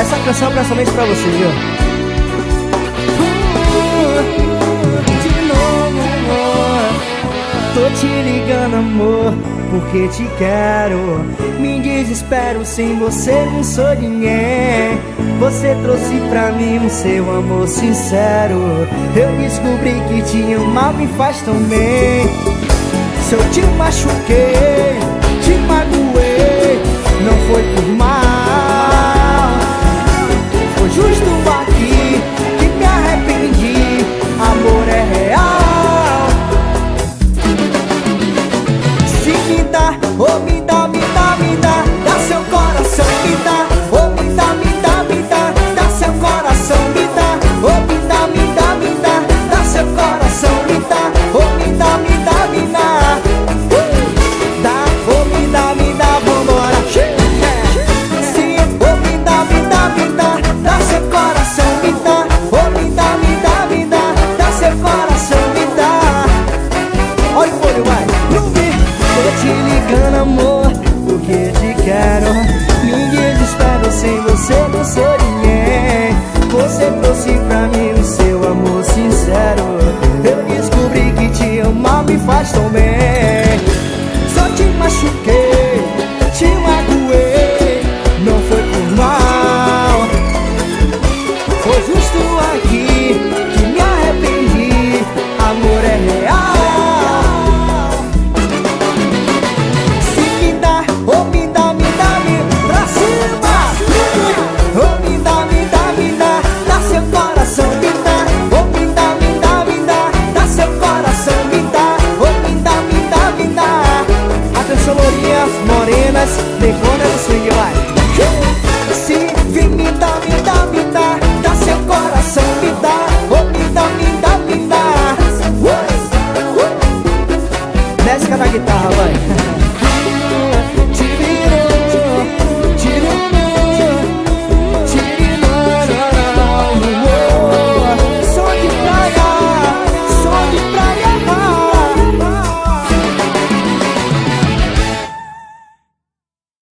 Essa canção é principalmente pra você, viu? De novo, amor. Tô te ligando, amor, porque te quero. Me desespero, sem você não sou ninguém. Você trouxe pra mim o seu amor sincero. Eu descobri que te amar me faz tão bem. Se eu te machuquei, te magoei, não foi por mal. Foi justo aqui que me arrependi. Amor é real. Se me dá, oh me dá, me dá, me dá, dá seu coração, me dá, oh me dá, me dá, me dá, dá seu coração, me dá, oh me dá, me dá, me dá, dá seu coração, me dá, oh me dá, me dá, me dá, dá, oh me dá, vambora. Se oh me dá, dá seu coração, me dá, oh me dá, me dá, dá seu coração, me dá. Olha o folho, vai. Tô te ligando, amor, porque te quero. Me desespero, sem você não sou ninguém. Você trouxe pra mim o seu amor sincero. Eu descobri que te amar me faz tão bem. Só te machuquei, te magoei, não foi por mal. Foi justo aqui que me arrependi. Amor é real. Oh me dá, pra cima. Oh me dá, dá seu coração, me dá. Oh me dá, dá seu coração, me dá. Oh me dá. Atenção, lourinhas, morenas, negonas do swing, vai. Se vem me dá, dá seu coração, me dá. Oh me dá, me dá. Desce cada guitarra, vai.